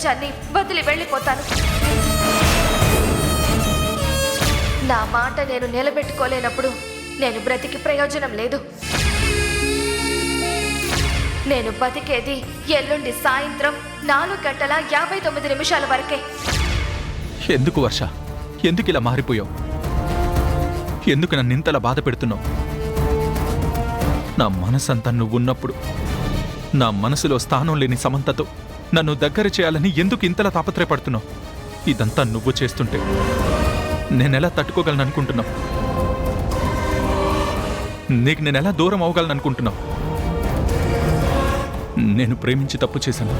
ప్రపంచాన్ని వదిలి వెళ్ళిపోతాను. నా మాట నేను నిలబెట్టుకోలేనప్పుడు నేను బ్రతికి ప్రయోజనం లేదు. నేను బతికేది ఎల్లుండి సాయంత్రం 4:59 వరకే. ఎందుకు వర్ష, ఎందుకు ఇలా మారిపోయావు? ఎందుకు నన్ను ఇంతలా బాధ పెడుతున్నావు? నా మనసంతా నువ్వున్నప్పుడు నా మనసులో స్థానం లేని సమంతతో నన్ను దగ్గర చేయాలని ఎందుకు ఇంతలా తాపత్రయపడుతున్నావు? ఇదంతా నువ్వు చేస్తుంటే నేనెలా తట్టుకోగలను అనుకుంటున్నావు? నీకు నేనెలా దూరం అవ్వగలను అనుకుంటున్నావు? నేను ప్రేమించి తప్పు చేశాను.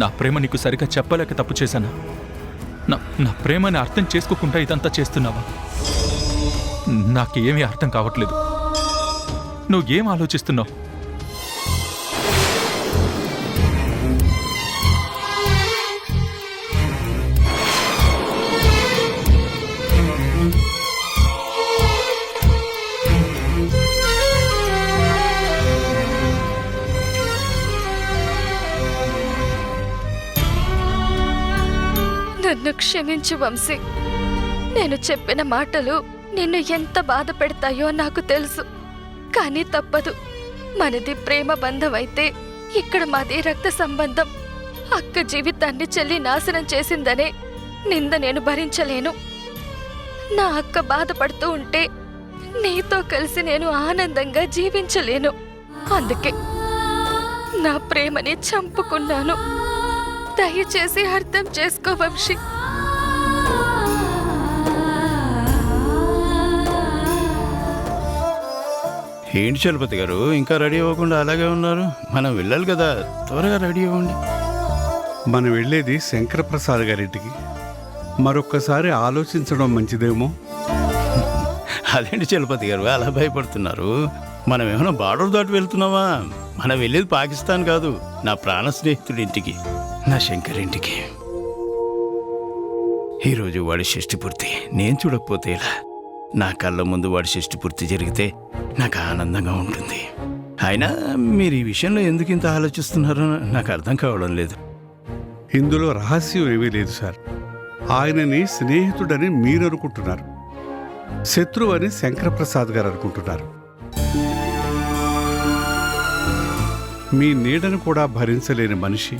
నా ప్రేమ నీకు సరిగా చెప్పలేక తప్పు చేశాను. నా ప్రేమని అర్థం చేసుకోకుండా ఇదంతా చేస్తున్నావా? నాకేమీ అర్థం కావట్లేదు. నువ్వేం ఆలోచిస్తున్నావు? నన్ను క్షమించు వంశీ. నేను చెప్పిన మాటలు నిన్ను ఎంత బాధ పెడతాయో నాకు తెలుసు. కానీ తప్పదు. మనది ప్రేమ బంధం అయితే ఇక్కడ మాది రక్త సంబంధం. అక్క జీవితాన్ని చెల్లి నాశనం చేసిందనే నింద నేను భరించలేను. నా అక్క బాధపడుతూ ఉంటే నీతో కలిసి నేను ఆనందంగా జీవించలేను. అందుకే నా ప్రేమని చంపుకున్నాను. దయచేసి అర్థం చేసుకో వంశీ. ఏంటి చలపతి గారు, ఇంకా రెడీ అవ్వకుండా అలాగే ఉన్నారు? మనం వెళ్ళాలి కదా, త్వరగా రెడీ అవ్వండి. మనం వెళ్ళేది శంకరప్రసాద్ గారింటికి. మరొక్కసారి ఆలోచించడం మంచిదేమో. అదేంటి చలపతి గారు అలా భయపడుతున్నారు? మనం ఏమైనా బార్డర్ దాటి వెళ్తున్నావా? మనం వెళ్ళేది పాకిస్తాన్ కాదు, నా ప్రాణ స్నేహితుడింటికి, నా శంకర్ ఇంటికి. ఈరోజు వాడి షష్ఠి పూర్తి. నేను చూడకపోతే ఇలా. నా కళ్ళ ముందు వాడి షష్ఠి పూర్తి జరిగితే నాకు ఆనందంగా ఉంటుంది. అయినా మీరు ఈ విషయంలో ఎందుకు ఇంత ఆలోచిస్తున్నారో నాకు అర్థం కావడం లేదు. ఇందులో రహస్యం ఏమీ లేదు సార్. ఆయనని స్నేహితుడని మీరు అనుకుంటున్నారు, శత్రువు అని శంకరప్రసాద్ గారు అనుకుంటున్నారు. మీ నీడను కూడా భరించలేని మనిషి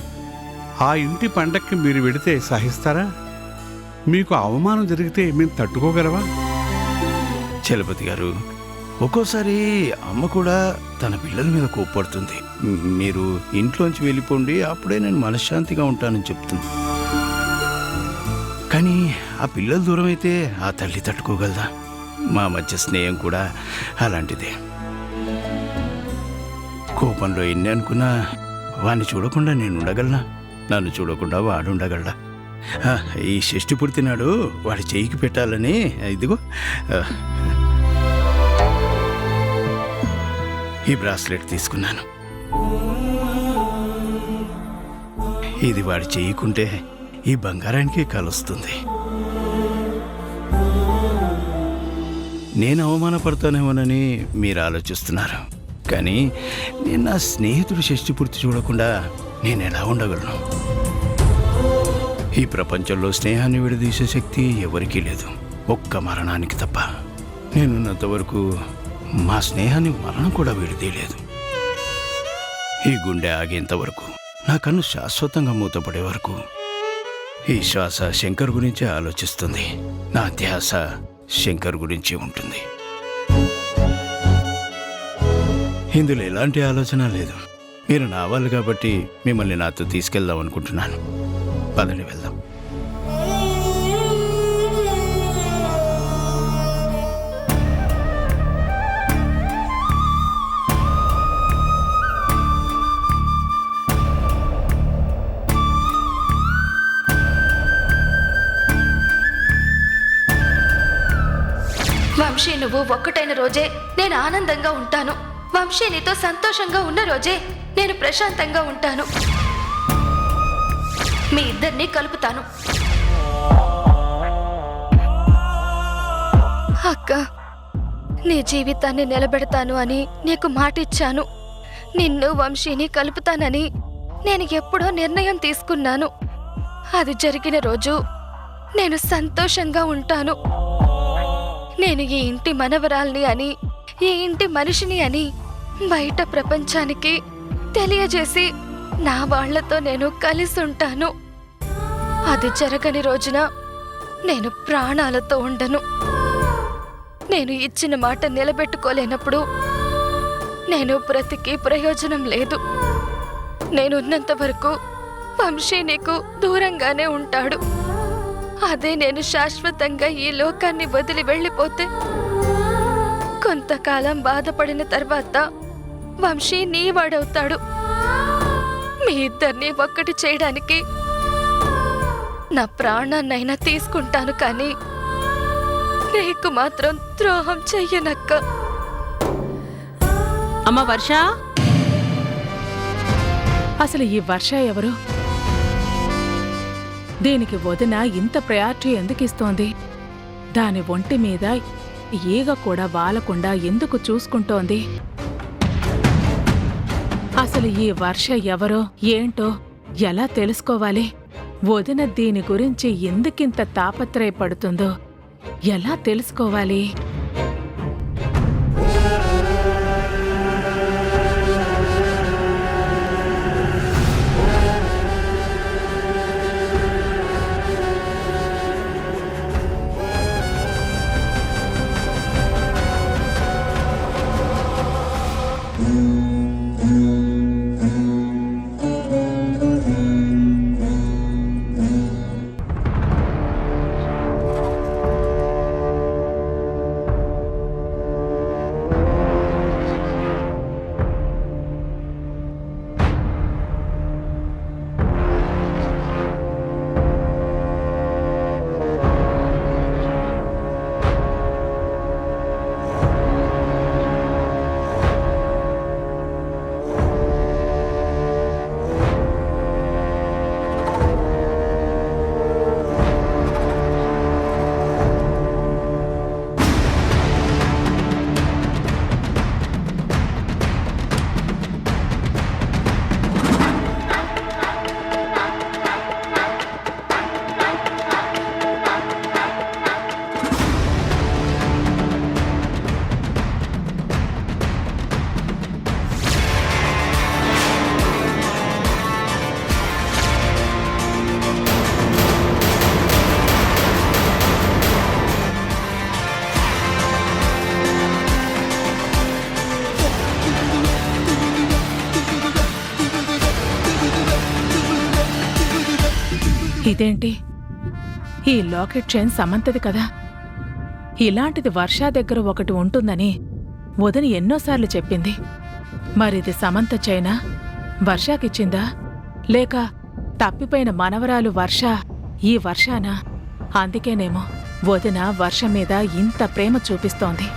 ఆ ఇంటి పండక్కి మీరు వెడితే సహిస్తారా? మీకు అవమానం జరిగితే మేము తట్టుకోగలవా? చలపతి గారు, ఒక్కోసారి అమ్మ కూడా తన పిల్లల మీద కోప్పడుతుంది. మీరు ఇంట్లోంచి వెళ్ళిపోండి, అప్పుడే నేను మనశ్శాంతిగా ఉంటానని చెప్తుంది. కానీ ఆ పిల్లలు దూరం అయితే ఆ తల్లి తట్టుకోగలదా? మా మధ్య స్నేహం కూడా అలాంటిదే. కోపంలో ఎన్ని అనుకున్నా వాడిని చూడకుండా నేను ఉండగలనా? నన్ను చూడకుండా వాడు ఉండగలడా? ఈ షష్ఠి పుడితినాడు వాడి చేయికి పెట్టాలని ఇదిగో ఈ బ్రాస్లెట్ తీసుకున్నాను. ఇది వాడి చేయకుంటే ఈ బంగారానికి కలుస్తుంది. నేను అవమానపడతానేమోనని మీరు ఆలోచిస్తున్నారు, కానీ నేను నా స్నేహితుడు షష్ఠి పూర్తి చూడకుండా నేను ఎలా ఉండగలను? ఈ ప్రపంచంలో స్నేహాన్ని విడదీసే శక్తి ఎవరికీ లేదు, ఒక్క మరణానికి తప్ప. నేనున్నంత వరకు మా స్నేహాన్ని మరణం కూడా విడదీయలేదు. ఈ గుండె ఆగేంత వరకు, నా కన్ను శాశ్వతంగా మూతపడే వరకు ఈ శ్వాస శంకర్ గురించే ఆలోచిస్తుంది. నా ధ్యాస శంకర్ గురించి ఉంటుంది. ఇందులో ఎలాంటి ఆలోచన లేదు. మీరు నా వాళ్ళు కాబట్టి మిమ్మల్ని నాతో తీసుకెళ్దాం అనుకుంటున్నాను. పదండి, వెళ్దాం. వంశీ, నువ్వు ఒక్కటైన రోజే నేను ఆనందంగా ఉంటాను. వంశీ నీతో సంతోషంగా ఉన్న రోజే నేను ప్రశాంతంగా ఉంటాను. మీ ఇద్దరిని కలుపుతాను. అక్క, నీ జీవితాన్ని నిలబెడతాను అని నీకు మాట ఇచ్చాను. నిన్ను వంశీని కలుపుతానని నేను ఎప్పుడో నిర్ణయం తీసుకున్నాను. అది జరిగిన రోజు నేను సంతోషంగా ఉంటాను. నేను ఈ ఇంటి మనవరాల్ని అని, ఈ ఇంటి మనిషిని అని బయట ప్రపంచానికి తెలియజేసి నా వాళ్లతో నేను కలిసి ఉంటాను. అది జరగని రోజున నేను ప్రాణాలతో ఉండను. నేను ఇచ్చిన మాట నిలబెట్టుకోలేనప్పుడు నేను బ్రతికి ప్రయోజనం లేదు. నేనున్నంత వరకు వంశీ నీకు దూరంగానే ఉంటాడు. అదే నేను శాశ్వతంగా ఈ లోకాన్ని వదిలి వెళ్ళిపోతే కొంతకాలం బాధపడిన తర్వాత వంశీ నీవాడవుతాడు. మీ ఇద్దరిని ఒక్కటి చేయడానికి నా ప్రాణాన్నైనా తీసుకుంటాను, కానీ నీకు మాత్రం ద్రోహం చెయ్యనక్క. అమ్మ వర్ష, అసలు ఈ వర్ష ఎవరు? దీనికి వదిన ఇంత ప్రయారిటీ ఎందుకు ఇస్తోంది? దాని ఒంటి మీద ఈగ కూడా వాలకుండా ఎందుకు చూసుకుంటోంది? అసలు ఈ వర్ష ఎవరో ఏంటో ఎలా తెలుసుకోవాలి? వదిన దీని గురించి ఎందుకింత తాపత్రయపడుతుందో ఎలా తెలుసుకోవాలి? ఇదేంటి? ఈ లాకెట్ చైన్ సమంతది కదా. ఇలాంటిది వర్షా దగ్గర ఒకటి ఉంటుందని వదిన ఎన్నోసార్లు చెప్పింది. మరిది సమంత చైనా వర్షాకిచ్చిందా, లేక తప్పిపోయిన మనవరాలు వర్ష ఈ వర్షానా? అందుకేనేమో వదిన వర్ష మీద ఇంత ప్రేమ చూపిస్తోంది.